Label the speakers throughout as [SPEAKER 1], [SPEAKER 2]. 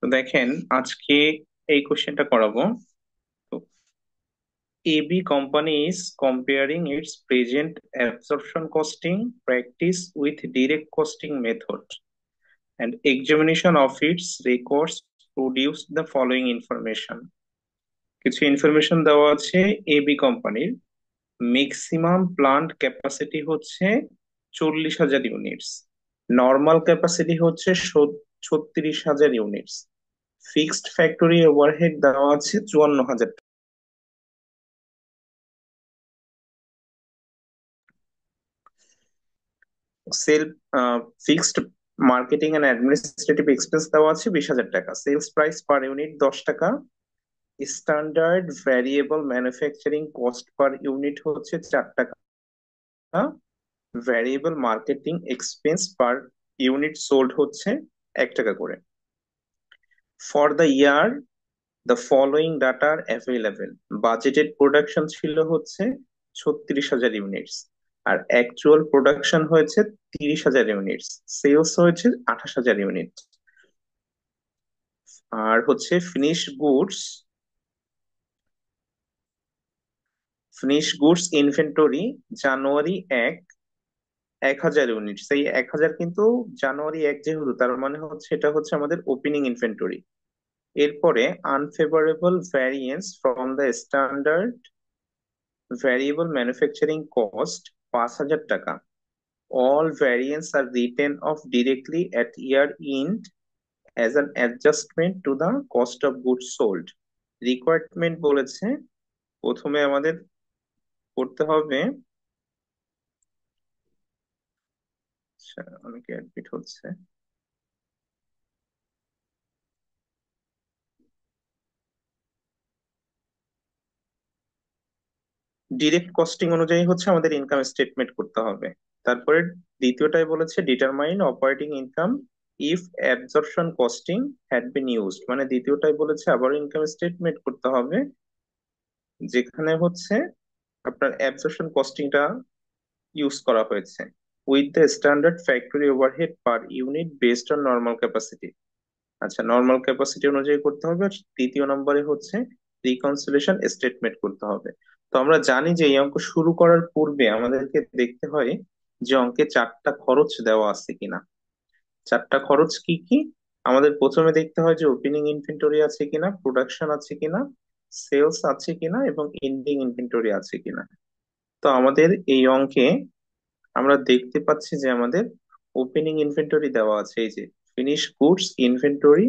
[SPEAKER 1] তো দেখেন, আজকে এই কোশ্চেনটা করাবো। তো AB company is comparing its present absorption costing practice with direct costing method, and examination of its records produced the following information. কিছু ইনফরমেশন দেওয়া আছে। AB কোম্পানির ম্যাক্সিমাম প্লান্ট ক্যাপাসিটি হচ্ছে 40,000 ইউনিটস, নর্মাল ক্যাপাসিটি হচ্ছে 36,000 ইউনিটস, ফিক্সড ফ্যাক্টরি ওভারহেড দেওয়া আছে 54,000। Sale fixed marketing and administrative expense দেওয়া আছে 20,000 টাকা, সেলস প্রাইস পার ইউনিট 10 টাকা, standard variable manufacturing cost per unit হচ্ছে 4 টাকা, variable marketing expense per unit sold হচ্ছে 1 টাকা করে। For the year the following data are available. Budgeted production ছিল হচ্ছে 36,000 ইউনিটস, আর অ্যাকচুয়াল প্রোডাকশন হয়েছে 30,000 ইউনিটস, সেলস হয়েছে 28,000 ইউনিট। আর হচ্ছে ফিনিশ গুডস ইনভেন্টরি জানুয়ারি 1,000 ইউনিট, সেই 1,000 কিন্তু জানুয়ারি 1 যেহেতু, তার মানে হচ্ছে এটা হচ্ছে আমাদের ওপেনিং ইনভেন্টরি। এরপরে unfavourable variance from the standard variable manufacturing cost 5,000 টাকা। All variants are written off directly at year end as an adjustment to the cost of goods sold. Requirement বলেছে প্রথমে আমাদের করতে হবে। আচ্ছা, অনেকে অ্যাডমিট হচ্ছে। ডিরেক্ট কস্টিং অনুযায়ী হচ্ছে আমাদের ইনকাম স্টেটমেন্ট করতে হবে। তারপরে দ্বিতীয়টাই বলেছে determine operating income if absorption costing had been used, মানে দ্বিতীয়টাই বলেছে আবার ইনকাম স্টেটমেন্ট করতে হবে যেখানে হচ্ছে আপনার অ্যাবজর্পশন কস্টিংটা ইউজ করা হয়েছে, with the standard factory overhead per unit based on normal capacity. আচ্ছা, নর্মাল ক্যাপাসিটি অনুযায়ী করতে হবে। আর তৃতীয় নম্বরে হচ্ছে রিকনসিলেশন স্টেটমেন্ট করতে হবে। তো আমরা জানি যে এই অঙ্ক শুরু করার পূর্বে আমাদেরকে দেখতে হয় যে অঙ্কে 4টা খরচ দেওয়া আছে কিনা। 4টা খরচ কি কি? আমাদের প্রথমে দেখতে হয় যে ওপেনিং ইনভেন্টরি আছে কিনা, প্রোডাকশন আছে কিনা, সেলস আছে কিনা এবং এন্ডিং ইনভেন্টরি আছে কিনা। তো আমাদের এই অঙ্কে আমরা দেখতে পাচ্ছি যে আমাদের ওপেনিং ইনভেন্টরি দেওয়া আছে, এই যে ফিনিশ গুডস ইনভেন্টরি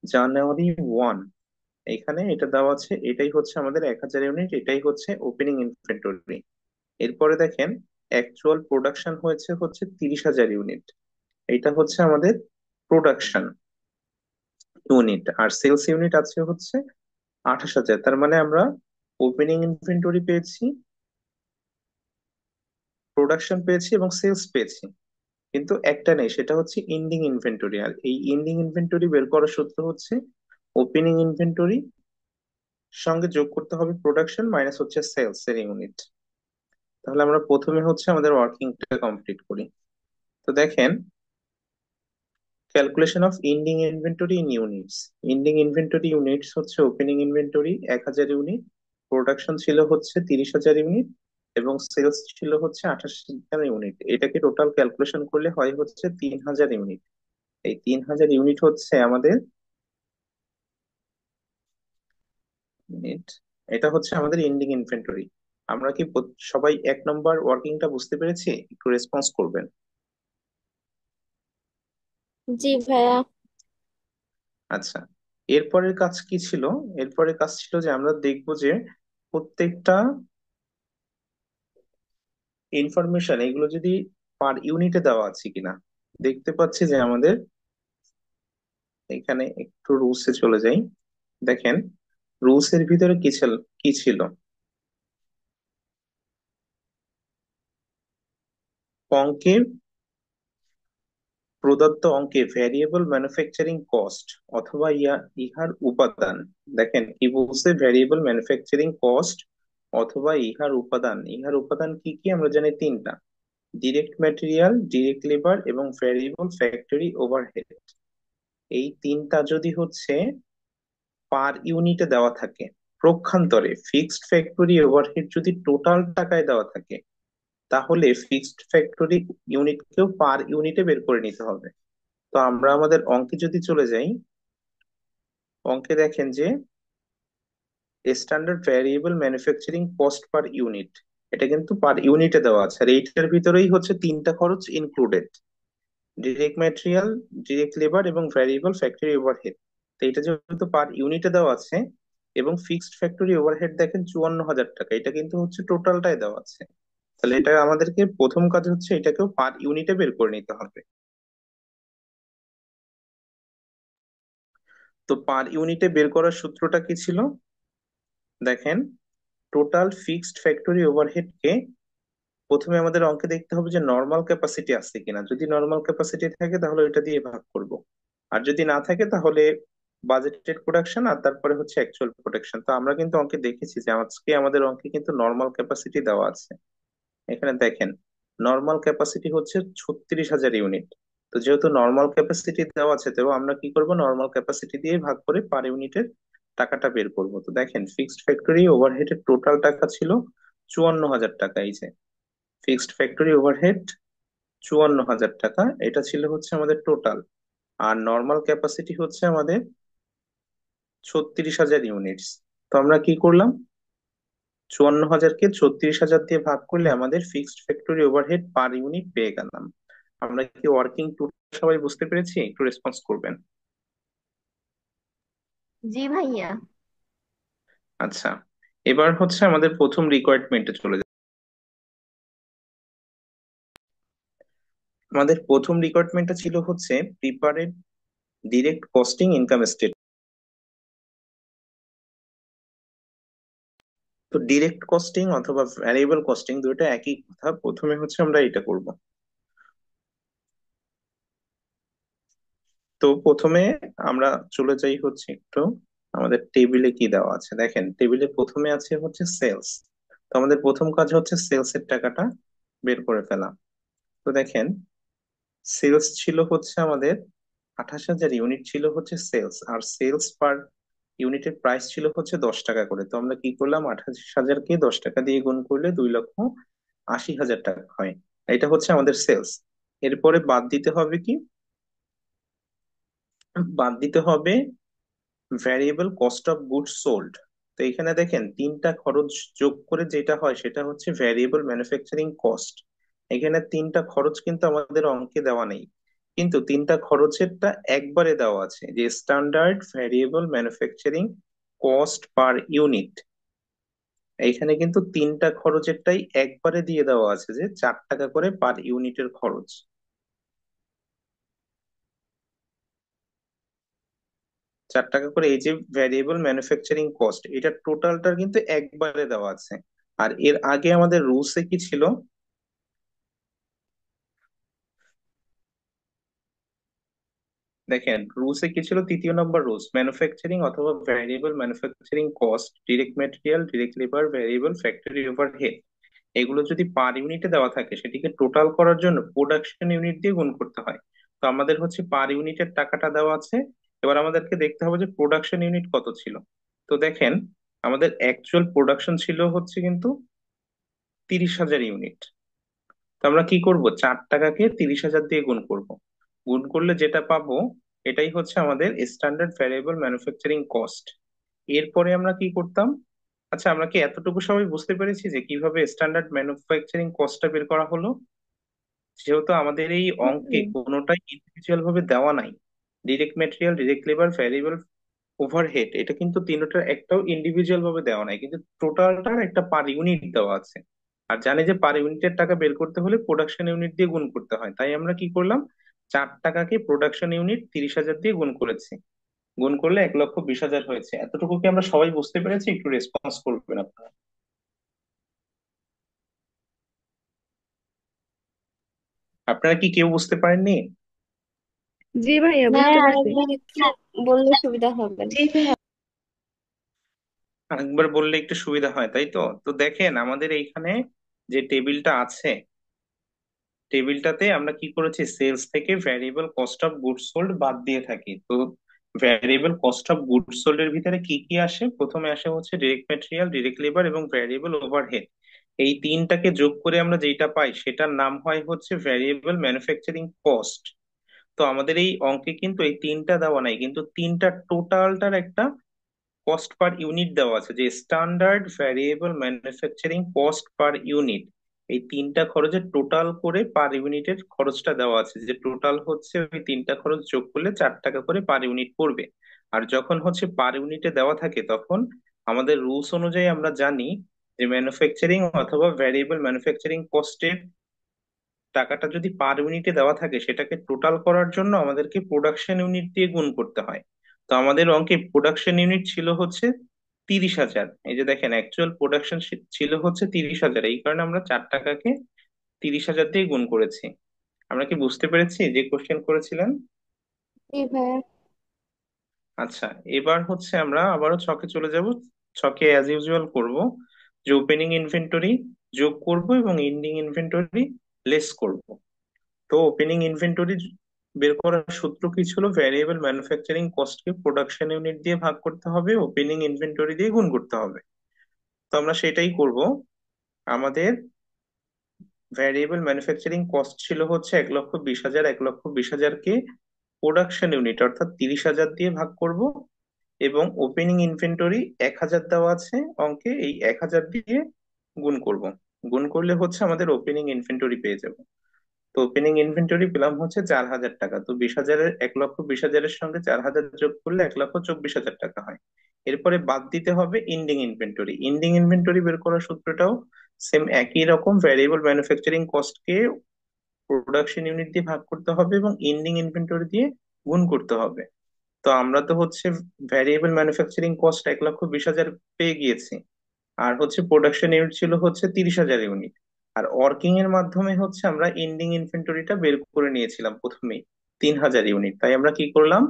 [SPEAKER 1] জানুয়ারি 1, এখানে এটা দেওয়া আছে। এটাই হচ্ছে আমাদের 1,000 ইউনিট, এটাই হচ্ছে ওপেনিং ইনভেন্টরি। এরপরে দেখেন অ্যাকচুয়াল প্রোডাকশন হয়েছে হচ্ছে 30,000 ইউনিট, এটা হচ্ছে আমাদের প্রোডাকশন ইউনিট। আর সেলস ইউনিট আছে হচ্ছে 28,000। তার মানে আমরা ওপেনিং ইনভেন্টরি পেয়েছি, প্রোডাকশন পেয়েছি এবং সেলস পেয়েছি, কিন্তু একটা নেই, সেটা হচ্ছে এন্ডিং ইনভেন্টরি। আর এই এন্ডিং ইনভেন্টরি বের করার সূত্র হচ্ছে ওপেনিং ইনভেন্টরি সঙ্গে যোগ করতে হবে প্রোডাকশন মাইনাস হচ্ছে সেলস এর ইউনিট। তাহলে আমরা প্রথমে হচ্ছে আমাদের ওয়ার্কিংটা কমপ্লিট করি। তো দেখেন, calculation of ending inventory in units. Ending inventory units হচ্ছে ওপেনিং ইনভেন্টরি 1,000 ইউনিট, প্রোডাকশন ছিল হচ্ছে 30,000 ইউনিট এবং সেলস ছিল হচ্ছে 28,000 ইউনিট। এটাকে টোটাল ক্যালকুলেশন করলে হয় হচ্ছে 3,000 ইউনিট। এই 3,000 ইউনিট হচ্ছে আমাদের ইউনিট, এটা হচ্ছে আমাদের এন্ডিং ইনভেন্টরি। আমরা কি সবাই 1 নম্বর ওয়ার্কিংটা বুঝতে পেরেছি? একটু রেসপন্স করবেন।
[SPEAKER 2] জি ভাইয়া।
[SPEAKER 1] আচ্ছা, এরপরের কাজ কি ছিল? এরপরের কাজ ছিল যে আমরা দেখবো যে প্রত্যেকটা ইনফরমেশন এগুলো যদি পার ইউনিটে দেওয়া আছে কিনা। দেখতে পাচ্ছি যে আমাদের এখানে একটু রুলসে চলে যাই। দেখেন, রুলস এর ভিতরে কি ছিল? অঙ্কে, প্রদত্ত অঙ্কে ভ্যারিয়েবল ম্যানুফ্যাকচারিং কস্ট অথবা ইহার উপাদান। দেখেন কি বলছে, ভ্যারিয়েবল ম্যানুফ্যাকচারিং কস্ট অথবা ইহার উপাদান। ইহার উপাদান কি কি আমরা জানি 3টা: ডিরেক্ট ম্যাটেরিয়াল, ডিরেক্ট লেবার এবং ভ্যারিয়েবল ফ্যাক্টরি ওভারহেড। এই তিনটা যদি হচ্ছে পার ইউনিটে দেওয়া থাকে, পক্ষান্তরে ফিক্সড ফ্যাক্টরি ওভারহেড যদি টোটাল টাকায় দেওয়া থাকে, তাহলে ফিক্সড ফ্যাক্টরি ইউনিটকেও পার ইউনিটে বের করে নিতে হবে। তো আমরা আমাদের অঙ্কে যদি চলে যাই, অঙ্কে দেখেন যে standard variable manufacturing cost per unit, এটা কিন্তু পার ইউনিটে দেওয়া আছে, আর এইটার ভিতরেই হচ্ছে তিনটা খরচ included: direct material, direct labour এবং ভ্যারিয়েবল ফ্যাক্টরি ওভারহেড। তো এটা যেহেতু পার ইউনিটে দেওয়া আছে এবং ফিক্সড ফ্যাক্টরি ওভারহেড দেখেন 54,000 টাকা, এটা কিন্তু হচ্ছে টোটালটাই দেওয়া আছে। তাহলে এটা আমাদেরকে প্রথম কাজ হচ্ছে এটাকেও পার ইউনিটে বের করে নিতে হবে। তো পার ইউনিটে বের করার সূত্রটা কি ছিল? দেখেন, টোটাল ফিক্সড ফ্যাক্টরি ওভারহেডকে প্রথমে আমাদের অঙ্কে দেখতে হবে যে নর্মাল ক্যাপাসিটি আছে কিনা। যদি নর্মাল ক্যাপাসিটি থাকে তাহলে এটা দিয়ে ভাগ করব, আর যদি না থাকে তাহলে বাজেটেড প্রোডাকশন আর তারপরে হচ্ছে অ্যাকচুয়াল প্রোডাকশন। তো আমরা কিন্তু অঙ্কে দেখেছি যে আজকে আমাদের অঙ্কে কিন্তু নর্মাল ক্যাপাসিটি দেওয়া আছে। এখানে দেখেন, নর্মাল ক্যাপাসিটি হচ্ছে 36,000 ইউনিট। তো যেহেতু নর্মাল ক্যাপাসিটি দেওয়া আছে, তো আমরা কি করব, নর্মাল ক্যাপাসিটি দিয়ে ভাগ করে পার ইউনিটের টাকাটা বের করব। তো দেখেন, ফিক্সড ফ্যাক্টরি ওভারহেডের টোটাল টাকা ছিল 54,000 টাকা। এই যে ফিক্সড ফ্যাক্টরি ওভারহেড 54,000 টাকা, এটা ছিল হচ্ছে আমাদের টোটাল। আর নর্মাল ক্যাপাসিটি হচ্ছে আমাদের 36,000 ইউনিটস। তো আমরা কি করলাম, 54,000কে 36,000 দিয়ে ভাগ করলে আমাদের fixed factory overhead per unit পেয়ে গেলাম। আমরা কি ওয়ার্কিং টু সবাই বুঝতে পেরেছি? একটু রেসপন্স করবেন।
[SPEAKER 2] জি ভাইয়া।
[SPEAKER 1] আচ্ছা, এবার হচ্ছে আমাদের প্রথম রিকোয়ারমেন্টে চলে যায়। আমাদের প্রথম রিকোয়ারমেন্টটা ছিল হচ্ছে prepared direct costing income statement. তো ডিরেক্ট কস্টিং অথবা ভ্যারিয়েবল কস্টিং দুটো একই কথা। প্রথমে হচ্ছে আমরা এটা করব। তো প্রথমে আমরা চলে যাই হচ্ছে একটু আমাদের টেবিলে কি দেওয়া আছে। দেখেন, টেবিলে প্রথমে আছে হচ্ছে সেলস। তো আমাদের প্রথম কাজ হচ্ছে সেলস এর টাকাটা বের করে ফেলা। তো দেখেন, সেলস ছিল হচ্ছে আমাদের 28,000 ইউনিট ছিল হচ্ছে সেলস, আর সেলস পার ইউনিটের প্রাইস ছিল হচ্ছে 10 টাকা করে। তো আমরা কি করলাম, 28,000কে 10 টাকা দিয়ে গুণ করলে 2,80,000 টাকা হয়। এটা হচ্ছে আমাদের সেলস। এরপরে বাদ দিতে হবে কি, বাদ দিতে হবে variable cost of goods sold. তো এখানে দেখেন তিনটা খরচ যোগ করে যেটা হয় সেটা হচ্ছে ভ্যারিয়েবল ম্যানুফ্যাকচারিং কস্ট। এখানে তিনটা খরচ কিন্তু আমাদের অঙ্কে দেওয়া নেই, কিন্তু তিনটা খরচেরটা একবারে দেওয়া আছে, যে standard variable manufacturing cost per unit. এইখানে কিন্তু তিনটা খরচেরটাই একবারে দিয়ে দেওয়া আছে, যে 4 টাকা করে পার ইউনিটের খরচ। 4 টাকা করে এই যে ভ্যারিয়েবল ম্যানুফ্যাকচারিং কস্ট, এটা টোটালটা কিন্তু একবারে দেওয়া আছে। আর এর আগে আমাদের রুলসে কি ছিল, দেখেন রুলসে কি ছিল, তৃতীয় নম্বর রুলস, ম্যানুফ্যাকচারিং অথবা variable manufacturing cost, direct material, direct labour, variable factory overhead, এগুলো যদি পার ইউনিটে দেওয়া থাকে সেটিকে টোটাল করার জন্য প্রোডাকশন ইউনিট দিয়ে গুণ করতে হয়। তো আমাদের হচ্ছে পার ইউনিটের টাকাটা দেওয়া আছে। এবার আমাদেরকে দেখতে হবে যে প্রোডাকশন ইউনিট কত ছিল। তো দেখেন, আমাদের অ্যাকচুয়াল প্রোডাকশন ছিল হচ্ছে কিন্তু 30,000 ইউনিট। তো আমরা কি করব, 4 টাকাকে 30,000 দিয়ে গুণ করব। গুণ করলে যেটা পাবো এটাই হচ্ছে আমাদের স্ট্যান্ডার্ড ভ্যারিয়েবল ম্যানুফ্যাকচারিং কস্ট। এরপরে আমরা কি করতাম, আচ্ছা আমরা কি এতটুকু সবাই বুঝতে পেরেছি যে কিভাবে স্ট্যান্ডার্ড ম্যানুফ্যাকচারিং কস্টটা বের করা হলো? যেহেতু আমাদের এই অঙ্কে
[SPEAKER 2] হুম।
[SPEAKER 1] কোনোটাই ইন্ডিভিজুয়াল ভাবে দেওয়া নাই, direct material, direct labour, variable overhead, এটা কিন্তু তিনটার একটাও ইন্ডিভিজুয়াল ভাবে দেওয়া নাই, কিন্তু টোটালটার একটা পার ইউনিট দেওয়া আছে। আর জানি যে পার ইউনিটের টাকা বের করতে হলে প্রোডাকশন ইউনিট দিয়ে গুণ করতে হয়, তাই আমরা কি করলাম, 4 টাকাকে প্রোডাকশন ইউনিট 30,000 দিয়ে গুণ করেছি। গুণ করলে 1,20,000 হয়েছে। এতটুকু কি আমরা সবাই বুঝতে পেরেছি? একটু রেসপন্স করবেন আপনারা। আপনারা কি কেউ বুঝতে পারেননি?
[SPEAKER 3] জি ভাইয়া,
[SPEAKER 2] হ্যাঁ,
[SPEAKER 3] বুঝতে পারছি।
[SPEAKER 2] আরেকবার একটু বললে সুবিধা হবে।
[SPEAKER 3] জি ভাইয়া।
[SPEAKER 1] আরেকবার বললে একটু সুবিধা হয়, তাই তো? তো দেখেন আমাদের এইখানে যে টেবিলটা আছে, টেবিলটাতে আমরা কি করেছি, সেলস থেকে variable cost of goods sold বাদ দিয়ে থাকি। তো variable cost of goods sold এর ভিতরে কি কি আসে? প্রথমে আসে হচ্ছে ডিরেক্ট মেটেরিয়াল, ডিরেক্ট লেবার এবং ভ্যারিয়েবল ওভারহেড। এই তিনটাকে যোগ করে আমরা যেটা পাই সেটার নাম হয় হচ্ছে ভ্যারিয়েবল ম্যানুফ্যাকচারিং কস্ট। তো আমাদের এই অঙ্কে কিন্তু এই তিনটা দেওয়া নাই, কিন্তু তিনটা টোটালটার একটা কস্ট পার ইউনিট দেওয়া আছে, যে standard variable manufacturing cost per unit. এই তিনটা খরচের টোটাল করে পার ইউনিটের খরচটা দেওয়া আছে, যে টোটাল হচ্ছে ওই তিনটা খরচ যোগ করলে 4 টাকা করে পার ইউনিট পড়বে। আর যখন হচ্ছে পার ইউনিটে দেওয়া থাকে তখন আমাদের রুলস অনুযায়ী আমরা জানি যে ম্যানুফ্যাকচারিং অথবা ভ্যারিয়েবল ম্যানুফ্যাকচারিং কস্টের টাকাটা যদি পার ইউনিটে দেওয়া থাকে সেটাকে টোটাল করার জন্য আমাদেরকে প্রোডাকশন ইউনিট দিয়ে গুণ করতে হয়। তো আমাদের অঙ্কে প্রোডাকশন ইউনিট ছিল হচ্ছে 30,000। এই যে দেখেন, অ্যাকচুয়াল প্রোডাকশন ছিল হচ্ছে 30,000, এই কারণে আমরা 4 টাকাকে 30,000 দিয়ে গুণ করেছি। আমরা কি বুঝতে পেরেছি যে কোশ্চেন করেছিলেন?
[SPEAKER 2] জি ভাইয়া।
[SPEAKER 1] আচ্ছা, এবার হচ্ছে আমরা আবারও ছকে চলে যাব। ছকে অ্যাজ ইউজুয়াল করব, যে ওপেনিং ইনভেন্টরি যোগ করব এবং এন্ডিং ইনভেন্টরি লেস করব। তো ওপেনিং ইনভেন্টরি বের করার সূত্র কি ছিল? ভ্যারিয়েবল ম্যানুফ্যাকচারিং কস্টকে প্রোডাকশন ইউনিট দিয়ে ভাগ করতে হবে, ওপেনিং ইনভেন্টরি দিয়ে গুণ করতে হবে। তো আমরা সেটাই করব। আমাদের ভ্যারিয়েবল ম্যানুফ্যাকচারিং কস্ট ছিল হচ্ছে 1,20,000। 1,20,000 কে প্রোডাকশন ইউনিট অর্থাৎ 30,000 দিয়ে ভাগ করব, এবং ওপেনিং ইনভেন্টরি 1,000 দেওয়া আছে অঙ্কে, এই 1,000 দিয়ে গুণ করব। গুণ করলে হচ্ছে আমাদের ওপেনিং ইনভেন্টরি পেয়ে যাব। তো ওপেনিং ইনভেন্টরি পেলাম হচ্ছে 4,000 টাকা। তো 20,000-এর 1,20,000-এর সঙ্গে 4,000 যোগ করলে 1,24,000 টাকা হয়। এরপরে বাদ দিতে হবে ইন্ডিং ইনভেন্টরি। ইন্ডিং ইনভেন্টরি বের করার সূত্রটাও সেম একই রকম, ভ্যারিয়েবল ম্যানুফ্যাকচারিং কস্টকে প্রোডাকশন ইউনিট দিয়ে ভাগ করতে হবে এবং এন্ডিং ইনভেন্টরি দিয়ে গুণ করতে হবে। তো আমরা তো হচ্ছে ভ্যারিয়েবল ম্যানুফ্যাকচারিং কস্ট 1,20,000 পেয়ে গিয়েছি, আর হচ্ছে প্রোডাকশন ইউনিট ছিল হচ্ছে 30,000 ইউনিট। আর ওয়ার্কিং এর মাধ্যমে হচ্ছে আমরা এন্ডিং ইনভেন্টরিটা বের করে নিয়েছিলাম প্রথমেই 3,000 ইউনিট। তাই আমরা কি করলাম,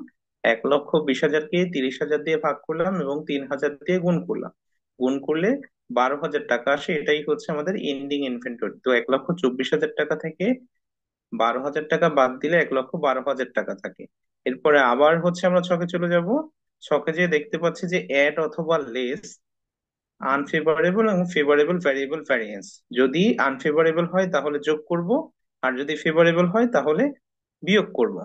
[SPEAKER 1] 1,20,000-কে 30,000 দিয়ে ভাগ করলাম এবং 3,000 দিয়ে গুণ করলাম। গুণ করলে 12,000 টাকা আসে, এটাই হচ্ছে আমাদের এন্ডিং ইনভেন্টরি। তো 1,24,000 টাকা থেকে 12,000 টাকা বাদ দিলে 1,12,000 টাকা থাকে। এরপরে আবার হচ্ছে আমরা ছকে চলে যাব। ছকে যে দেখতে পাচ্ছি যে অ্যাড অথবা লেস, আনফেভারেবল এবং ফেভারেবল ভ্যারিয়েবল ভ্যারিয়েন্স। যদি আনফেভারেবল হয় তাহলে যোগ করব, আর যদি ফেভারেবল হয় তাহলে বিয়োগ করব।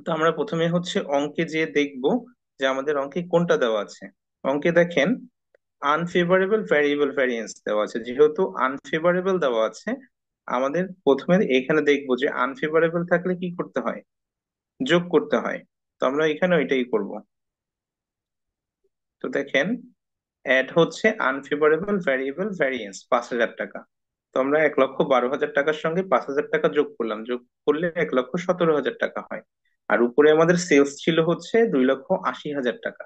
[SPEAKER 1] তো আমরা প্রথমে হচ্ছে অঙ্কে যে দেখব যে আমাদের অঙ্কে কোনটা দেওয়া আছে। অঙ্কে দেখেন আনফেভারেবল ভ্যারিয়েবল ভ্যারিয়েন্স দেওয়া আছে। যেহেতু আনফেভারেবল দেওয়া আছে, আমাদের প্রথমে এখানে দেখবো যে আনফেভারেবল থাকলে কি করতে হয়, যোগ করতে হয়। তো আমরা এখানে ওইটাই করব। তো দেখেন, অ্যাড হচ্ছে আনফেভারেবল ভ্যারিয়েবল ভ্যারিয়েন্স 5,000 টাকা। তো আমরা 1,12,000 টাকার সঙ্গে 5,000 টাকা যোগ করলাম, যোগ করলে 1,17,000 টাকা হয়। আর উপরে আমাদের সেলস ছিল হচ্ছে 2,80,000 টাকা।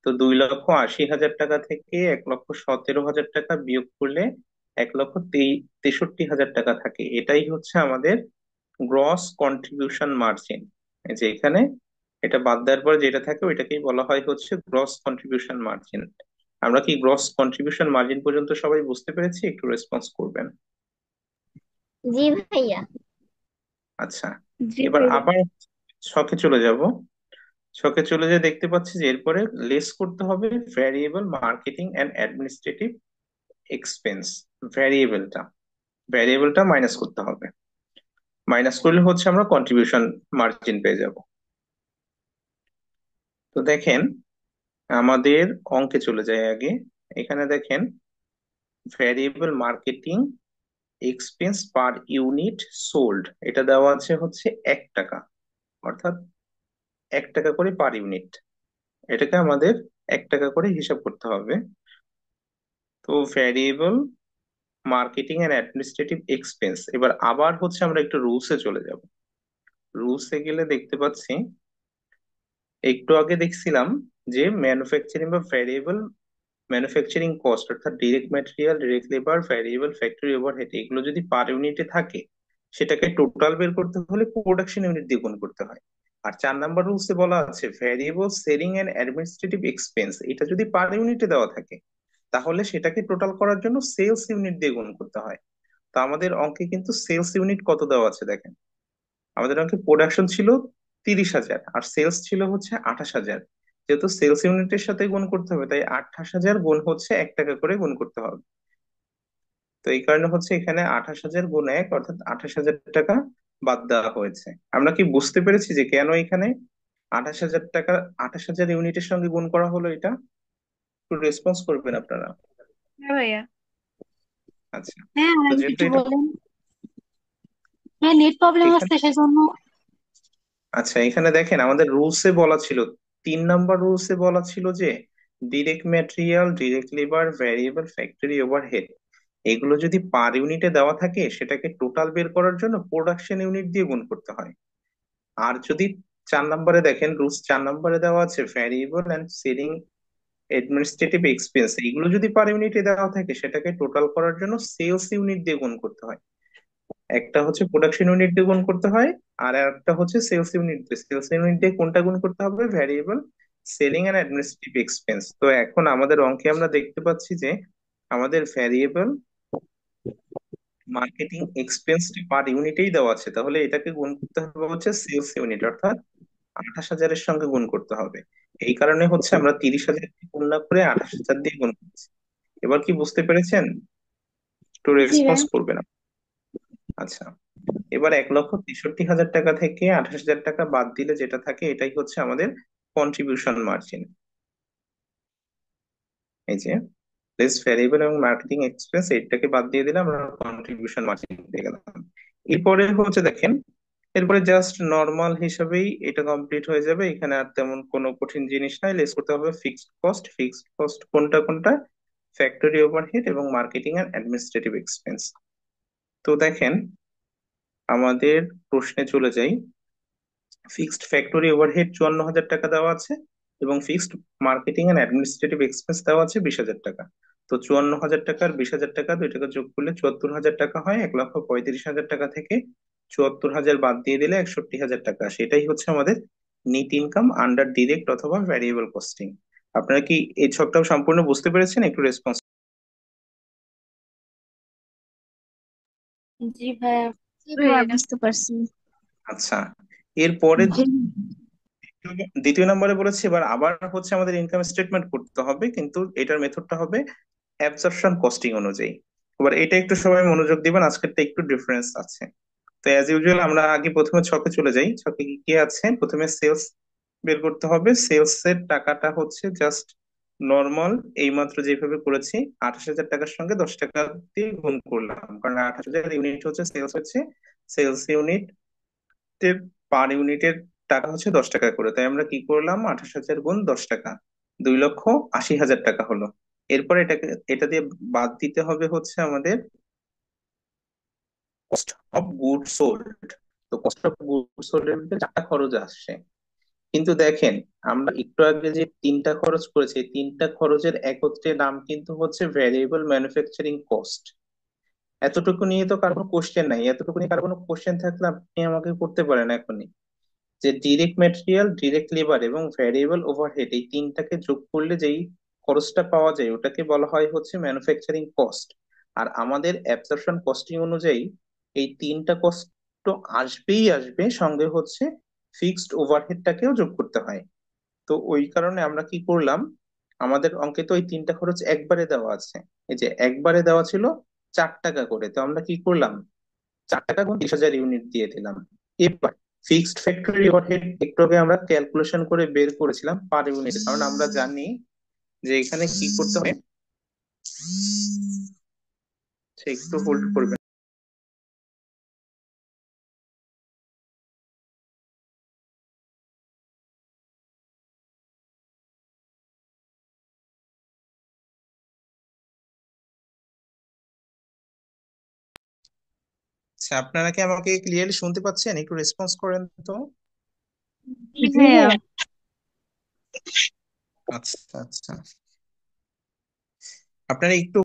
[SPEAKER 1] তো 2,80,000 টাকা থেকে 1,17,000 টাকা বিয়োগ করলে 1,63,000 টাকা থাকে। এটাই হচ্ছে আমাদের গ্রস কন্ট্রিবিউশন মার্জিন। যে এখানে এটা বাদ দেওয়ার পরে যেটা থাকে ওইটাকেই বলা হয় হচ্ছে গ্রস কন্ট্রিবিউশন মার্জিন। আমরা কি গ্রস কন্ট্রিবিউশন মার্জিন পর্যন্ত সবাই বুঝতে পেরেছি? একটু রেসপন্স করবেন।
[SPEAKER 2] জি ভাইয়া।
[SPEAKER 1] আচ্ছা,
[SPEAKER 3] জি
[SPEAKER 1] এবার
[SPEAKER 3] ভাইয়া।
[SPEAKER 1] আবার ছকে চলে যাব। ছকে চলে যেয়ে দেখতে পাচ্ছি যে এরপরে লেস করতে হবে variable marketing and administrative expense. ভ্যারিয়েবলটা ভ্যারিয়েবলটা মাইনাস করতে হবে। মাইনাস করলে হচ্ছে আমরা কন্ট্রিবিউশন মার্জিন পেয়ে যাব। তো দেখেন, আমাদের অঙ্কে চলে যায় আগে। এখানে দেখেন variable marketing expense per unit sold, এটা দেওয়া আছে হচ্ছে 1 টাকা, অর্থাৎ 1 টাকা করে পার ইউনিট। এটাকে আমাদের 1 টাকা করে হিসাব করতে হবে। তো variable marketing and administrative expense, এবার আবার হচ্ছে আমরা একটু রুলসে চলে যাব। রুলসে গেলে দেখতে পাচ্ছি, একটু আগে দেখছিলাম যে ম্যানুফ্যাকচারিং বা ভ্যারিয়েবল ম্যানুফ্যাকচারিং কস্ট অর্থাৎ direct material, direct labour, variable factory overhead, এগুলো যদি পার ইউনিটে থাকে সেটাকে টোটাল বের করতে হলে প্রোডাকশন ইউনিট দিয়ে গুণ করতে হয়। আর 4 নম্বর রুলসে বলা আছে variable selling and administrative expense, এটা যদি পার ইউনিটে দেওয়া থাকে তাহলে সেটাকে টোটাল করার জন্য সেলস ইউনিট দিয়ে গুণ করতে হয়। তো আমাদের অঙ্কে কিন্তু সেলস ইউনিট কত দেওয়া আছে দেখেন। আমাদের অঙ্কে প্রোডাকশন ছিল 30,000 আর সেলস ছিল হচ্ছে 28,000। যেহেতু সেলস ইউনিটের সাথে গুণ করতে হবে, তাই 28,000 গুণ হচ্ছে 1 টাকা করে গুণ করতে হবে। তো এই কারণে হচ্ছে এখানে 28,000 গুণ 1 অর্থাৎ 28,000 টাকা বাদ দেওয়া হয়েছে। আমরা কি বুঝতে পেরেছি যে কেন এখানে 28,000 টাকা 28,000 ইউনিটের সঙ্গে গুণ করা হলো এটা? একটু রেসপন্স করবেন আপনারা।
[SPEAKER 3] হ্যাঁ ভাইয়া।
[SPEAKER 1] আচ্ছা,
[SPEAKER 4] হ্যাঁ
[SPEAKER 1] তো
[SPEAKER 4] ভাই
[SPEAKER 1] যেহেতু
[SPEAKER 4] একটু
[SPEAKER 1] এটা
[SPEAKER 4] বলেন। হ্যাঁ নেট প্রবলেম
[SPEAKER 1] এখানে,
[SPEAKER 4] হচ্ছে সেজন্য।
[SPEAKER 1] আচ্ছা এখানে দেখেন আমাদের রুলসে বলা ছিল, 3 নম্বর রুলসে বলা ছিল যে direct material, direct labour, variable factory overhead এগুলো যদি পার ইউনিটে দেওয়া থাকে সেটাকে টোটাল বের করার জন্য প্রোডাকশন ইউনিট দিয়ে গুণ করতে হয়। আর যদি 4 নম্বরে দেখেন, রুলস 4 নম্বরে দেওয়া আছে variable and selling administrative expense, এগুলো যদি পার ইউনিটে দেওয়া থাকে সেটাকে টোটাল করার জন্য সেলস ইউনিট দিয়ে গুণ করতে হয়। একটা হচ্ছে প্রোডাকশন ইউনিট দিয়ে গুণ করতে হয়, আর একটা হচ্ছে সেলস ইউনিট দিয়ে। সেলস ইউনিট দিয়ে কোনটা গুণ করতে হবে? Variable selling and administrative expense. তো এখন আমাদের অঙ্কে আমরা দেখতে পাচ্ছি যে আমাদের ভ্যারিয়েবল মার্কেটিং এক্সপেন্সটি পার ইউনিটেই দেওয়া আছে, তাহলে এটাকে গুণ করতে হবে হচ্ছে সেলস ইউনিট অর্থাৎ 28,000-এর সঙ্গে গুণ করতে হবে। এই কারণে হচ্ছে আমরা 30,000 কে গুণ না করে 28,000 দিয়ে গুণ করছি। এবার কি বুঝতে পেরেছেন? একটু
[SPEAKER 4] জি ভাই।
[SPEAKER 1] রেসপন্স করবেন। আচ্ছা, এবার 1,63,000 টাকা থেকে 28,000 টাকা বাদ দিলে যেটা থাকে এটাই হচ্ছে আমাদের কন্ট্রিবিউশন মার্জিন। এই যে লেস ভ্যারিয়েবল এবং মার্কেটিং এক্সপেন্স এটাকে বাদ দিয়ে দিলে আমরা কন্ট্রিবিউশন মার্জিন পেয়ে গেলাম। এরপরে হচ্ছে দেখেন, এরপরে জাস্ট নর্মাল হিসাবেই এটা কমপ্লিট হয়ে যাবে। এখানে আর তেমন কোনো কঠিন জিনিস নাই। লেস করতে হবে ফিক্সড কস্ট। ফিক্সড কস্ট কোনটা কোনটা? ফ্যাক্টরি ওভারহেড এবং মার্কেটিং এন্ড অ্যাডমিনিস্ট্রেটিভ এক্সপেন্স। তো দেখেন আমাদের প্রশ্নে চলে যাই। ফিক্সড ফ্যাক্টরি ওভারহেড 54,000 টাকা দেওয়া আছে এবং fixed marketing and administrative expense দেওয়া আছে 20,000 টাকা। তো 54,000 টাকা আর 20,000 টাকা, 2 টাকা যোগ করলে 74,000 টাকা হয়। 1,35,000 টাকা থেকে 74,000 বাদ দিয়ে দিলে 61,000 টাকা। সেটাই হচ্ছে আমাদের নেট ইনকাম আন্ডার ডিরেক্ট অথবা ভ্যারিয়েবল কস্টিং। আপনারা কি এই ছকটা সম্পূর্ণ বুঝতে পেরেছেন? একটু রেসপন্স।
[SPEAKER 4] জি ভাইয়া। জি ভাইয়া
[SPEAKER 3] ভাইয়া।
[SPEAKER 4] বুঝতে পারছি।
[SPEAKER 1] আচ্ছা, এরপরে
[SPEAKER 4] জি।
[SPEAKER 1] দ্বিতীয় নম্বরে বলেছে এবার আবার হচ্ছে আমাদের ইনকাম স্টেটমেন্ট করতে হবে, কিন্তু এটার মেথডটা হবে অ্যাবজর্পশন কস্টিং অনুযায়ী। এবার এটা একটু সবাই মনোযোগ দিবেন, আজকেরটা একটু ডিফারেন্স আছে। তো অ্যাজ ইউজুয়াল আমরা আগে প্রথমে ছকে চলে যাই। ছকে কি কি আছে? প্রথমে সেলস বের করতে হবে। সেলস এর টাকাটা হচ্ছে জাস্ট নর্মাল এইমাত্র যেভাবে করেছি, 28,000 টাকার সঙ্গে 10 টাকা দিয়ে গুণ করলাম, কারণ 28,000 ইউনিট হচ্ছে সেলস হচ্ছে। সেলস ইউনিট পার ইউনিটের টাকা হচ্ছে 10 টাকা করে, তাই আমরা কি করলাম? 28,000 গুণ 10 টাকা, 2,80,000 টাকা হলো। এরপর এটা দিয়ে বাদ দিতে হবে হচ্ছে আমাদের কস্ট অফ গুড সোল্ড। তো কস্ট অফ গুড সোল্ড এর মধ্যে 4টা খরচ আসছে, কিন্তু দেখেন আমরা একটু আগে যে 3টা খরচ করেছি, এই 3টা খরচের একত্রে নাম কিন্তু হচ্ছে ভ্যারিয়েবল ম্যানুফ্যাকচারিং কস্ট। এতটুকু নিয়ে তো কার কোনো কোশ্চেন নাই। এতটুকু নিয়ে কার কোনো কোশ্চেন থাকলে আপনি আমাকে করতে পারেন এখনই। যে ডিরেক্ট ম্যাটেরিয়াল, ডিরেক্ট লেবার এবং ভ্যারিয়েবল ওভারহেড এই তিনটাকে যোগ করলে যেই খরচটা পাওয়া যায় ওটাকে বলা হয় হচ্ছে ম্যানুফ্যাকচারিং কস্ট। আর আমাদের অ্যাবসর্পশন কস্টিং অনুযায়ী এই 3টা কস্ট তো আসবেই আসবে, সঙ্গে হচ্ছে ফিক্সড ওভারহেডটাকেও যোগ করতে হয়। তো ওই কারণে আমরা কি করলাম, আমাদের অঙ্কে তো ওই 3টা খরচ একবারে দেওয়া আছে। এই যে একবারে দেওয়া ছিল 4 টাকা করে, তো আমরা কি করলাম? 4 টাকা গুণ 30,000 ইউনিট দিয়ে দিলাম। এবার ফিক্সড ফ্যাক্টরি ওভারহেড একটু আগে আমরা ক্যালকুলেশন করে বের করেছিলাম পার ইউনিট, কারণ আমরা জানি যে এখানে কি করতে হয়। সে একটু হোল্ড করবে। আচ্ছা, আপনারা কি আমাকে ক্লিয়ারলি শুনতে পাচ্ছেন? একটু রেসপন্স করেন তো।
[SPEAKER 4] জি
[SPEAKER 3] জি
[SPEAKER 4] ভাইয়া।
[SPEAKER 3] ভাইয়া।
[SPEAKER 1] আচ্ছা আচ্ছা, আপনারা একটু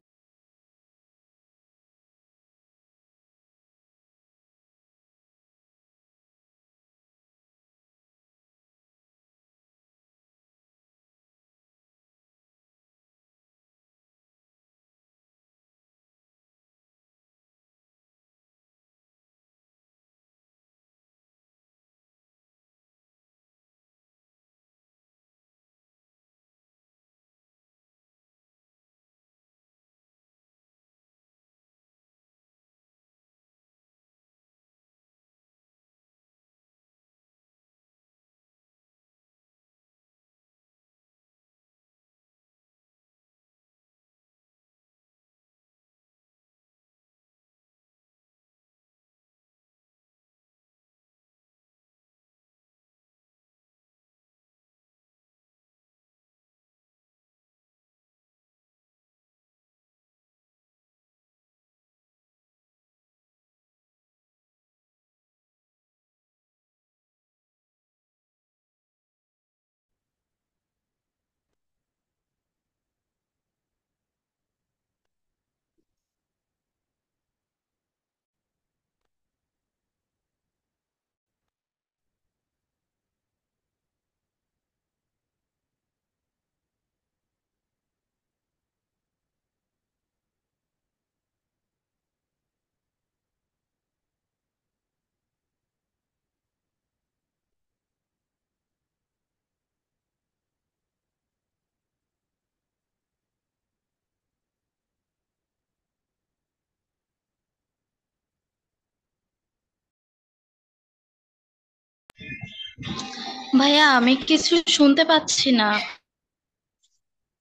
[SPEAKER 4] ভাইয়া আমি কিছু শুনতে পাচ্ছি না।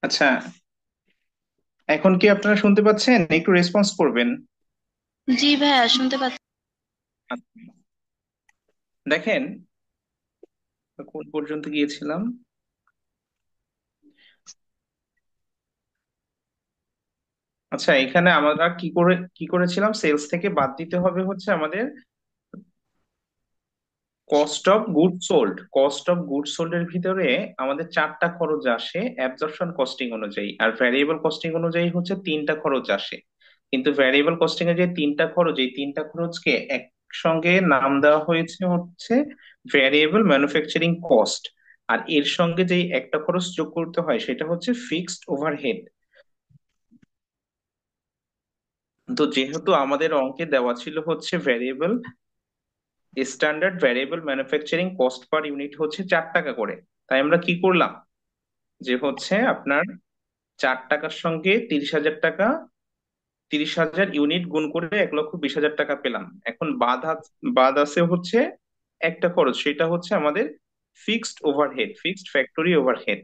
[SPEAKER 1] আচ্ছা, এখন কি আপনারা শুনতে পাচ্ছেন? একটু রেসপন্স করবেন।
[SPEAKER 4] জি ভাইয়া শুনতে পাচ্ছি।
[SPEAKER 1] আচ্ছা, দেখেন কোন পর্যন্ত গিয়েছিলাম। আচ্ছা, এখানে আমরা কি করেছিলাম, সেলস থেকে বাদ দিতে হবে হচ্ছে আমাদের cost of good sold. Cost of good sold এর ভিতরে আমাদের চারটা খরচ আসে অ্যাবজর্পশন কস্টিং অনুযায়ী, আর ভ্যারিয়েবল কস্টিং অনুযায়ী হচ্ছে তিনটা খরচ আসে। কিন্তু ভ্যারিয়েবল কস্টিং এর যে তিনটা খরচ, এই তিনটা খরচকে একসঙ্গে নাম দেওয়া হয়েছে হচ্ছে ভ্যারিয়েবল ম্যানুফ্যাকচারিং কস্ট। আর এর সঙ্গে যে একটা খরচ যোগ করতে হয় সেটা হচ্ছে ফিক্সড ওভারহেড। তো যেহেতু আমাদের অঙ্কে দেওয়া ছিল হচ্ছে variable standard variable manufacturing cost per unit হচ্ছে 4 টাকা করে, তাই আমরা কি করলাম, যে হচ্ছে আপনার 4 টাকার সঙ্গে 30,000 টাকা, 30,000 ইউনিট গুণ করে 1,20,000 টাকা পেলাম। এখন বাদ আছে হচ্ছে একটা খরচ, সেটা হচ্ছে আমাদের fixed overhead, fixed factory overhead.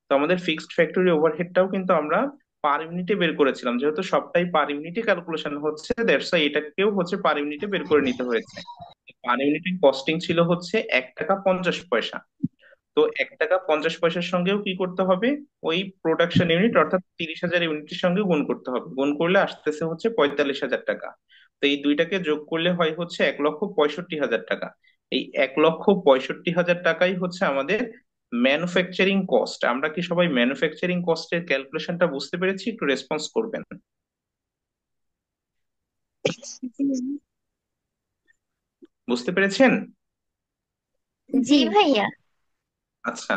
[SPEAKER 1] তো আমাদের ফিক্সড ফ্যাক্টরি ওভারহেডটাও কিন্তু আমরা পার ইউনিটে বের করেছিলাম, যেহেতু সবটাই পার ইউনিটে ক্যালকুলেশন হচ্ছে, দ্যাটস ওয়াই এটাকেও হচ্ছে পার ইউনিটে বের করে নিতে হয়েছে। পার ইউনিটের কস্টিং ছিল হচ্ছে 1 টাকা 50 পয়সা। তো 1 টাকা 50 পয়সার সঙ্গেও কি করতে হবে, ওই প্রোডাকশন ইউনিট অর্থাৎ 30,000 ইউনিটের সঙ্গে গুণ করতে হবে। গুণ করলে আসতেছে হচ্ছে 45,000 টাকা। তো এই দুইটাকে যোগ করলে হয় হচ্ছে 1,65,000 টাকা। এই 1,65,000 টাকাই হচ্ছে আমাদের ম্যানুফ্যাকচারিং কস্ট। আমরা কি সবাই ম্যানুফ্যাকচারিং কস্টের ক্যালকুলেশনটা বুঝতে পেরেছি? একটু রেসপন্স করবেন। বুঝতে পেরেছেন?
[SPEAKER 2] জি ভাইয়া।
[SPEAKER 1] আচ্ছা,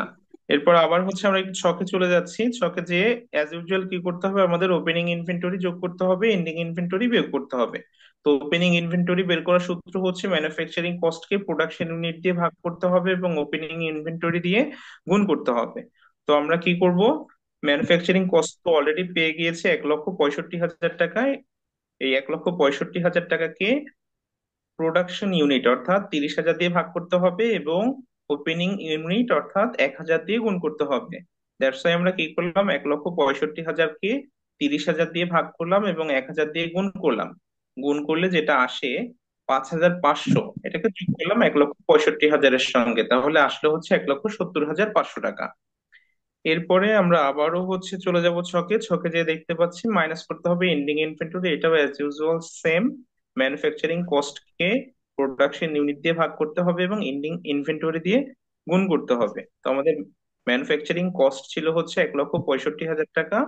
[SPEAKER 1] এরপর আবার হচ্ছে আমরা একটু ছকে চলে যাচ্ছি। ছকে যে অ্যাজ ইউজুয়াল কি করতে হবে, আমাদের ওপেনিং ইনভেন্টরি যোগ করতে হবে, এন্ডিং ইনভেন্টরি বের করতে হবে। তো ওপেনিং ইনভেন্টরি বের করার সূত্র হচ্ছে ম্যানুফ্যাকচারিং কস্টকে প্রোডাকশন ইউনিট দিয়ে ভাগ করতে হবে এবং ওপেনিং ইনভেন্টরি দিয়ে গুণ করতে হবে। তো আমরা কি করব, ম্যানুফ্যাকচারিং কস্ট তো অলরেডি পেয়ে গিয়েছে 1,65,000 টাকায়। এই 1,65,000 টাকাকে প্রোডাকশন ইউনিট অর্থাৎ 30,000 দিয়ে ভাগ করতে হবে এবং ওপেনিং ইউনিট অর্থাৎ 1,000 দিয়ে গুণ করতে হবে। দ্যাটস ওয়াই আমরা কি করলাম, 1,65,000-কে 30,000 দিয়ে ভাগ করলাম এবং 1,000 দিয়ে গুণ করলাম। গুণ করলে যেটা আসে 5,500, এটাকে যোগ করলাম 1,65,000-এর সঙ্গে, তাহলে আসলে হচ্ছে 1,70,500 টাকা। এরপরে আমরা আবারও হচ্ছে চলে যাব ছকে। ছকে যে দেখতে পাচ্ছি মাইনাস করতে হবে এন্ডিং ইনভেন্টরি, এটাও as usual same. Manufacturing cost কে প্রোডাকশন ইউনিট দিয়ে ভাগ করতে হবে এবং এন্ডিং ইনভেন্টরি দিয়ে গুণ করতে হবে। তো আমাদের ম্যানুফ্যাকচারিং কস্ট ছিল হচ্ছে 1,65,000 টাকা,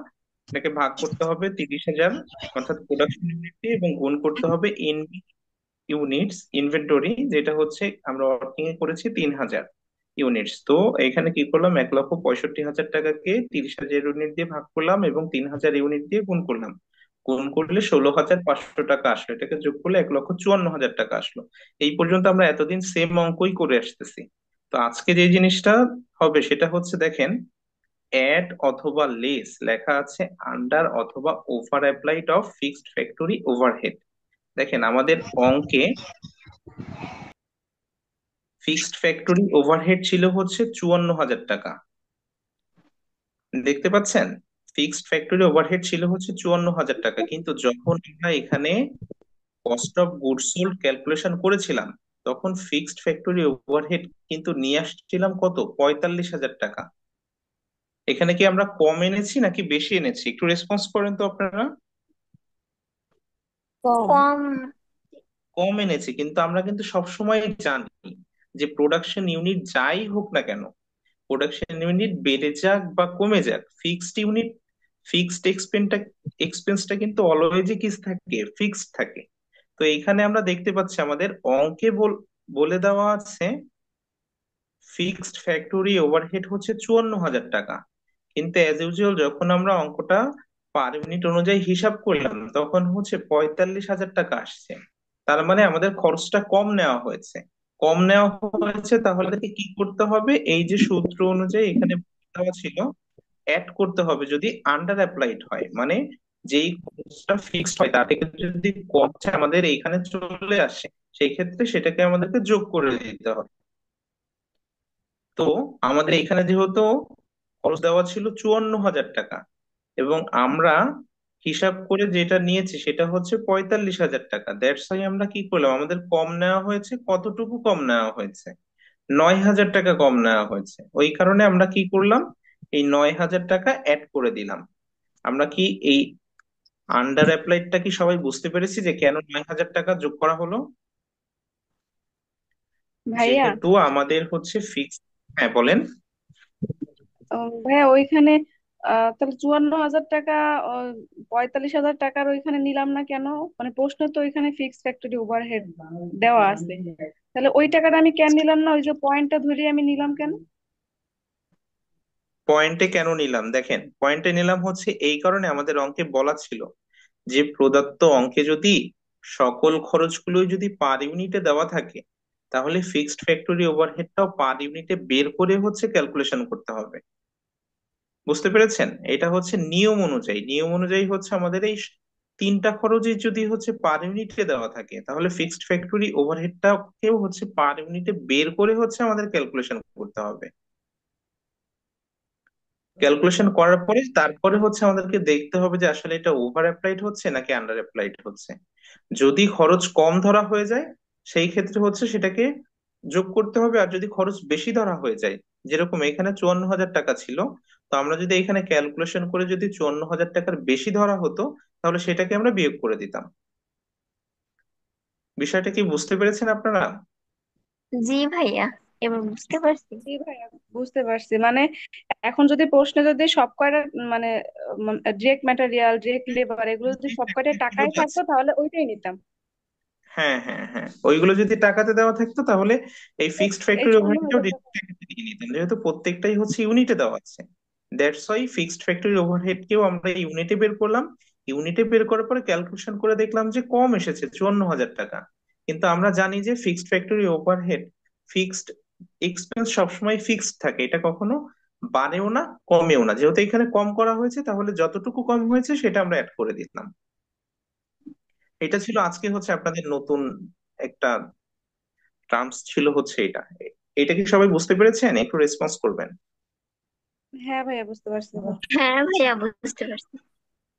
[SPEAKER 1] এটাকে ভাগ করতে হবে 30,000 অর্থাৎ প্রোডাকশন ইউনিট দিয়ে এবং গুণ করতে হবে ইউনিটস ইনভেন্টরি, যেটা হচ্ছে আমরা ওয়ার্কিং এ করেছি 3,000 ইউনিটস। তো এখানে কি করলাম, 1,65,000 টাকাকে 30,000 ইউনিট দিয়ে ভাগ করলাম এবং 3,000 ইউনিট দিয়ে গুণ করলাম। গুণ করলে 16,500 টাকা আসলো, এটাকে যোগ করলে 1,54,000 টাকা আসলো। এই পর্যন্ত আমরা এতদিন সেম অঙ্কই করে আসতেছি। তো আজকে যে জিনিসটা হবে সেটা হচ্ছে, দেখেন, অ্যাড অথবা লেস লেখা আছে আন্ডার অথবা over applied of fixed factory overhead. দেখেন আমাদের অঙ্কে ফিক্সড ফ্যাক্টরি ওভারহেড ছিল হচ্ছে 54,000 টাকা। দেখতে পাচ্ছেন, ফিক্সড ফ্যাক্টরি ওভারহেড ছিল হচ্ছে 54,000 টাকা, কিন্তু যখন আমরা এখানে cost of goods sold calculation করেছিলাম তখন ফিক্সড ফ্যাক্টরি ওভারহেড কিন্তু নিয়ে আসছিলাম কত, 45,000 টাকা। এখানে কি আমরা কম এনেছি নাকি বেশি এনেছি? একটু রেসপন্স করেন তো আপনারা।
[SPEAKER 2] কম।
[SPEAKER 1] কম এনেছি, কিন্তু আমরা কিন্তু সবসময় জানি যে প্রোডাকশন ইউনিট যাই হোক না কেন, প্রোডাকশন ইউনিট বেড়ে যাক বা কমে যাক, ফিক্সড এক্সপেন্সটা কিন্তু অলওয়েজই কি থাকে, ফিক্সড থাকে। তো এখানে আমরা দেখতে পাচ্ছি আমাদের অঙ্কে বলে দেওয়া আছে ফিক্সড ফ্যাক্টরি ওভারহেড হচ্ছে 54,000 টাকা, কিন্তু অ্যাজ ইউজুয়াল যখন আমরা অঙ্কটা পার ইউনিট অনুযায়ী হিসাব করলাম তখন হচ্ছে 45,000 টাকা আসছে। তার মানে আমাদের খরচটা কম নেওয়া হয়েছে। কম নেওয়া হয়েছে, তাহলে কি করতে হবে, এই যে সূত্র অনুযায়ী এখানে দেওয়া ছিল অ্যাড করতে হবে যদি আন্ডার অ্যাপ্লাইড হয়, মানে যেই খরচটা ফিক্সড হয় তার থেকে যদি কমছে আমাদের এইখানে চলে আসে, সেই ক্ষেত্রে সেটাকে আমাদেরকে যোগ করে দিতে হবে। তো আমাদের এখানে যেহেতু খরচ দেওয়া ছিল 54,000 টাকা, এবং আমরা হিসাব করে যেটা নিয়েছি সেটা হচ্ছে 45,000 টাকা। দ্যাটস ওয়াই আমরা কি করলাম, আমাদের কম নেওয়া হয়েছে। কতটুকু কম নেওয়া হয়েছে? 9,000 টাকা কম নেওয়া হয়েছে। ওই কারণে আমরা কি করলাম, এই 9,000 টাকা অ্যাড করে দিলাম। আমরা কি এই আন্ডার অ্যাপ্লাইডটা কি সবাই বুঝতে পেরেছি যে কেন 9,000 টাকা যোগ করা হলো?
[SPEAKER 3] ভাইয়া,
[SPEAKER 1] যেহেতু আমাদের হচ্ছে ফিক্স। হ্যাঁ, বলেন।
[SPEAKER 3] ভাইয়া ওইখানে তাহলে 54,000 টাকা, 45,000 টাকার ওইখানে নিলাম না কেন? মানে প্রশ্ন তো ওইখানে ফিক্সড ফ্যাক্টরি ওভারহেড দেওয়া আছে, তাহলে ওই টাকাটা আমি কেন নিলাম না? ওই যে পয়েন্টটা ধরিয়ে আমি নিলাম কেন?
[SPEAKER 1] পয়েন্টে কেন নিলাম, দেখেন, পয়েন্টে নিলাম হচ্ছে এই কারণে, আমাদের অঙ্কে বলা ছিল যে প্রদত্ত অঙ্কে যদি সকল খরচগুলোই যদি পার ইউনিটে দেওয়া থাকে, তাহলে ফিক্সড ফ্যাক্টরি ওভারহেডটাও পার ইউনিটে বের করে হচ্ছে ক্যালকুলেশন করতে হবে। বুঝতে পেরেছেন? এটা হচ্ছে নিয়ম অনুযায়ী, নিয়ম অনুযায়ী হচ্ছে আমাদের এই তিনটা খরচই যদি হচ্ছে পার ইউনিটে দেওয়া থাকে, তাহলে ফিক্সড ফ্যাক্টরি ওভারহেডটাকেও হচ্ছে পার ইউনিটে বের করে হচ্ছে আমাদের ক্যালকুলেশন করতে হবে। ক্যালকুলেশন করার পরে তারপরে হচ্ছে আমাদেরকে দেখতে হবে যে আসলে এটা ওভার অ্যাপ্লাইড হচ্ছে নাকি আন্ডার অ্যাপ্লাইড হচ্ছে। যদি খরচ কম ধরা হয়ে যায়, সেই ক্ষেত্রে হচ্ছে সেটাকে যোগ করতে হবে। আর যদি খরচ বেশি ধরা হয়ে যায়, যেরকম এখানে 54,000 টাকা ছিল, তো আমরা যদি এখানে ক্যালকুলেশন করে যদি 54,000 টাকার বেশি ধরা হতো, তাহলে সেটাকে আমরা বিয়োগ করে দিতাম। বিষয়টা কি বুঝতে পেরেছেন আপনারা?
[SPEAKER 2] জি ভাইয়া, এবার বুঝতে পারছি।
[SPEAKER 3] জি ভাইয়া, বুঝতে পারছি। মানে এখন যদি প্রশ্নে যদি সব কয়টা মানে ডিরেক্ট ম্যাটেরিয়াল, ডিরেক্ট লেবার, এগুলো যদি সব কয়টা টাকায় থাকতো তাহলে ওইটাই নিতাম।
[SPEAKER 1] হ্যাঁ, হ্যাঁ, হ্যাঁ, ওইগুলো যদি টাকাতে দেওয়া থাকতো তাহলে এই ফিক্সড
[SPEAKER 3] এই
[SPEAKER 1] ফ্যাক্টরি
[SPEAKER 3] চুয়ান্ন
[SPEAKER 1] ওভারহেডটাও
[SPEAKER 3] হাজার টাকা
[SPEAKER 1] টাকাতে দিয়ে নিতাম, যেহেতু প্রত্যেকটাই হচ্ছে ইউনিটে দেওয়া আছে। দ্যাটস ওয়াই ফিক্সড ফ্যাক্টরি ওভারহেডকেও আমরা ইউনিটে বের করলাম। ইউনিটে বের করার পরে ক্যালকুলেশন করে দেখলাম যে কম এসেছে 54,000 টাকা। কিন্তু আমরা জানি যে fixed factory overhead, fixed expense সবসময় ফিক্সড থাকে, এটা কখনো বাড়েও না কমেও না। যেহেতু এখানে কম করা হয়েছে, তাহলে যতটুকু কম হয়েছে সেটা আমরা অ্যাড করে দিলাম। এটা ছিল আজকে হচ্ছে আপনাদের নতুন একটা টার্মস ছিল হচ্ছে এটা। এটা কি সবাই বুঝতে পেরেছেন? একটু রেসপন্স করবেন।
[SPEAKER 3] হ্যাঁ ভাইয়া, বুঝতে পারছি।
[SPEAKER 2] হ্যাঁ ভাইয়া, বুঝতে পারছি।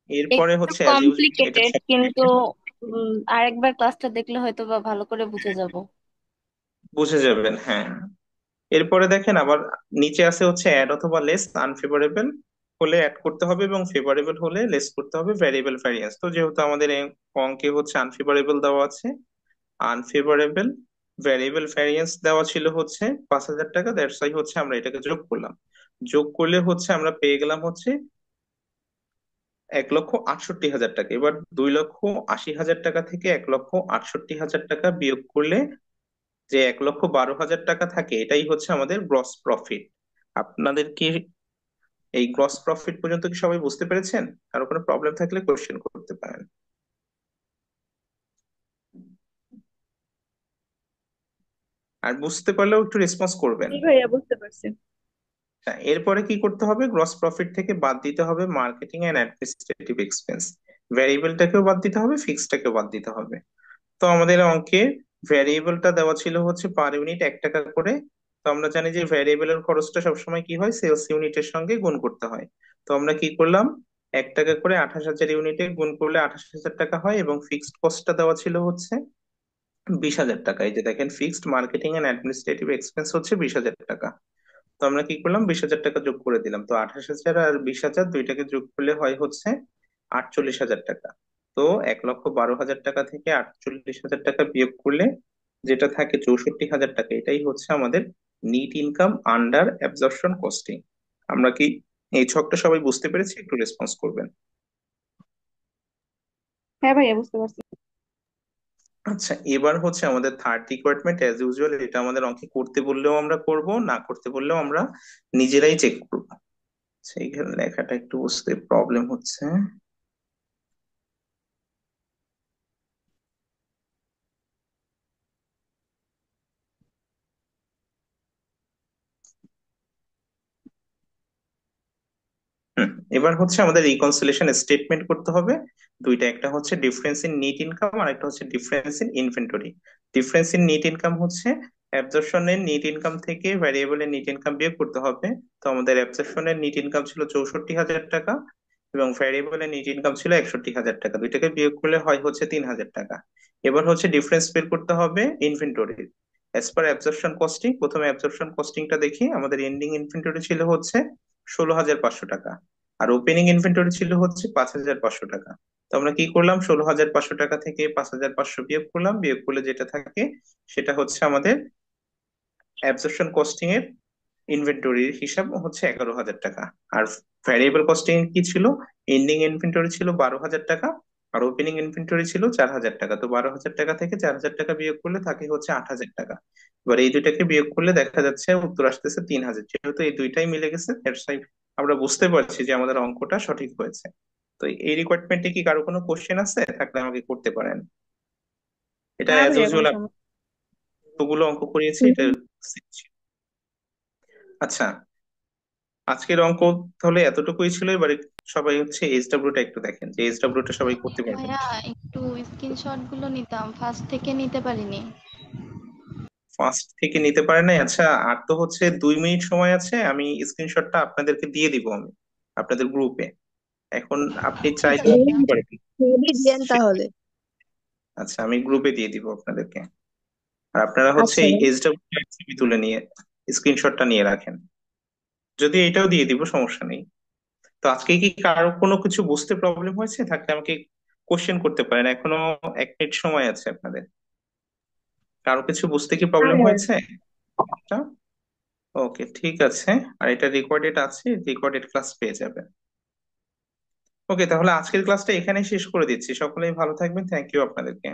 [SPEAKER 1] এরপরে
[SPEAKER 4] একটু
[SPEAKER 1] হচ্ছে অ্যাজ ইউজুয়াল এটা
[SPEAKER 4] কমপ্লিকেটেড, কিন্তু আরেকবার ক্লাসটা দেখলে হয়তো বা ভালো করে বুঝে যাব।
[SPEAKER 1] বুঝে যাবেন, হ্যাঁ। এরপরে দেখেন আবার নিচে আছে হচ্ছে অ্যাড অথবা লেস। আনফেভারেবল হলে অ্যাড করতে হবে এবং ফেভারেবল হলে লেস করতে হবে ভ্যারিয়েবল ভ্যারিয়েন্স। তো যেহেতু আমাদের এই অঙ্কে হচ্ছে আনফেভারেবল দেওয়া আছে, আনফেভারেবল ভ্যারিয়েবল ভ্যারিয়েন্স দেওয়া ছিল হচ্ছে 5,000 টাকা। দ্যাটস ওয়াই হচ্ছে আমরা এটাকে যোগ করলাম। যোগ করলে হচ্ছে আমরা পেয়ে গেলাম হচ্ছে 1,68,000 টাকা। এবার 2,80,000 টাকা থেকে 1,68,000 টাকা বিয়োগ করলে যে 1,12,000 টাকা থাকে, এটাই হচ্ছে আমাদের গ্রস প্রফিট। আপনাদের কি এই গ্রস প্রফিট পর্যন্ত কি সবাই বুঝতে পেরেছেন? কারো কোনো প্রবলেম থাকলে কোশ্চেন করতে পারেন। আর বুঝতে পারলেও একটু রেসপন্স করবেন।
[SPEAKER 3] জি ভাইয়া, বুঝতে পারছি।
[SPEAKER 1] হ্যাঁ, এরপরে কি করতে হবে, গ্রস প্রফিট থেকে বাদ দিতে হবে মার্কেটিং এন্ড অ্যাডমিনিস্ট্রেটিভ এক্সপেন্স। ভ্যারিয়েবলটাকেও বাদ দিতে হবে, ফিক্সডটাকেও বাদ দিতে হবে। তো আমাদের অঙ্কে ভ্যারিয়েবলটা দেওয়া ছিল হচ্ছে পার ইউনিট 1 টাকা করে। তো আমরা জানি যে ভ্যারিয়েবলের খরচটা সবসময় কি হয়, সেলস ইউনিটের সঙ্গে গুণ করতে হয়। তো আমরা কি করলাম, 1 টাকা করে 28,000 ইউনিটে গুণ করলে 28,000 টাকা হয়, এবং ফিক্সড কস্টটা দেওয়া ছিল হচ্ছে 20,000 টাকা। এই যে দেখেন, fixed marketing and administrative expense হচ্ছে 20,000 টাকা। তো আমরা কি করলাম, 20,000 টাকা যোগ করে দিলাম। তো 28,000 আর 20,000 দুইটাকে যোগ করলে হয় হচ্ছে 48,000 টাকা। তো 1,12,000 টাকা থেকে 48,000 টাকা বিয়োগ করলে যেটা থাকে 64,000 টাকা, এটাই হচ্ছে আমাদের NEET income under absorption costing. আমরা কি এই ছকটা সবাই বুঝতে পেরেছি? একটু রেসপন্স করবেন।
[SPEAKER 3] হ্যাঁ ভাইয়া, বুঝতে পারছি।
[SPEAKER 1] আচ্ছা, এবার হচ্ছে আমাদের থার্ড রিকোয়ারমেন্ট অ্যাজ ইউজুয়াল। এটা আমাদের অঙ্কে করতে বললেও আমরা করব, না করতে বললেও আমরা নিজেরাই চেক করবো। সেইখানে লেখাটা একটু বুঝতে প্রবলেম হচ্ছে। হুম, এবার হচ্ছে আমাদের রিকনসিলিয়েশন স্টেটমেন্ট করতে হবে দুইটা। একটা হচ্ছে ডিফারেন্স ইন নিট ইনকাম আর একটা হচ্ছে difference in inventory. Difference in NEET income হচ্ছে অ্যাবজর্পশনের নিট ইনকাম থেকে ভ্যারিয়েবলের নিট ইনকাম বিয়োগ করতে হবে। তো আমাদের অ্যাবজর্পশনের নিট ইনকাম ছিল 64,000 টাকা এবং ভ্যারিয়েবলের নিট ইনকাম ছিল 61,000 টাকা, দুইটাকে বিয়োগ করলে হয় হচ্ছে 3,000 টাকা। এবার হচ্ছে ডিফারেন্স বের করতে হবে ইনভেন্টরির। অ্যাজ পার অ্যাবজর্পশন কস্টিং, প্রথমে অ্যাবজর্পশন কস্টিংটা দেখি। আমাদের এন্ডিং ইনভেন্টরি ছিল হচ্ছে 16,500 টাকা, আর ওপেনিং ইনভেন্টরি ছিল হচ্ছে 5,500 টাকা। তো আমরা কি করলাম, 16,500 টাকা থেকে 5,500 বিয়োগ করলাম, বিয়োগ করলে যেটা থাকে সেটা হচ্ছে আমাদের অ্যাবজর্পশন কস্টিং এর ইনভেন্টরির হিসাব হচ্ছে 11,000 টাকা। আর ভ্যারিয়েবল কস্টিং কি ছিল, এন্ডিং ইনভেন্টরি ছিল 12,000 টাকা আর ওপেনিং ইনভেন্টরি ছিল 4,000 টাকা। তো 12,000 টাকা থেকে 4,000 টাকা বিয়োগ করলে থাকে হচ্ছে 8,000 টাকা। এবার এই দুইটাকে বিয়োগ করলে দেখা যাচ্ছে উত্তর আসতেছে 3,000। যেহেতু এই দুইটাই মিলে গেছে, that's why আমরা বুঝতে পারছি যে আমাদের অঙ্কটা সঠিক হয়েছে। তো এই রিকোয়ারমেন্টে কি কারো কোনো কোশ্চেন আছে, থাকলে আমাকে করতে পারেন। এটা
[SPEAKER 3] না
[SPEAKER 1] অ্যাজ
[SPEAKER 3] ভাইয়া কোনো
[SPEAKER 1] ইউজুয়াল
[SPEAKER 3] সমস্যা
[SPEAKER 1] যতগুলো অঙ্ক করিয়েছি এটা
[SPEAKER 2] নেই।
[SPEAKER 1] same ছিল। আচ্ছা, আজকের অঙ্ক তাহলে এতটুকুই ছিল। এবারে সবাই হচ্ছে এইচডব্লিউ টা একটু দেখেন, যে এইচডব্লিউ টা সবাই করতে পারবেন।
[SPEAKER 4] ভাইয়া একটু স্ক্রিনশট গুলো নিতাম, ফার্স্ট থেকে নিতে পারিনি।
[SPEAKER 1] ফার্স্ট থেকে নিতে পারে নাই? আচ্ছা, আর তো হচ্ছে 2 মিনিট সময় আছে, আমি স্ক্রিনশটটা আপনাদেরকে দিয়ে দিব আমি আপনাদের গ্রুপে। এখন আপনি
[SPEAKER 4] ঠিক
[SPEAKER 1] চাইলে
[SPEAKER 4] আছে ভাইয়া।
[SPEAKER 1] নিতে পারেন।
[SPEAKER 2] হেভি দিয়েন তাহলে।
[SPEAKER 1] আচ্ছা, আমি গ্রুপে দিয়ে দিব আপনাদেরকে। আর আপনারা হচ্ছে
[SPEAKER 2] আচ্ছা
[SPEAKER 1] এই
[SPEAKER 2] ভাই।
[SPEAKER 1] এইচডব্লিউ ছবি তুলে নিয়ে স্ক্রিনশটটা নিয়ে রাখেন। যদি এটাও দিয়ে দিব, সমস্যা নেই। তো আজকে কি কারো কোনো কিছু বুঝতে প্রবলেম হয়েছে, থাকলে আমাকে কোশ্চেন করতে পারেন, এখনো 1 মিনিট সময় আছে আপনাদের। কারো কিছু বুঝতে কি
[SPEAKER 2] না
[SPEAKER 1] প্রবলেম
[SPEAKER 2] ভাইয়া।
[SPEAKER 1] হয়েছে? ওকে, ঠিক আছে। আর এটা রেকর্ডেড আছে, রেকর্ডেড ক্লাস পেয়ে যাবেন। ওকে, তাহলে আজকের ক্লাসটা এখানেই শেষ করে দিচ্ছি। সকলেই ভালো থাকবেন, থ্যাংক ইউ আপনাদেরকে।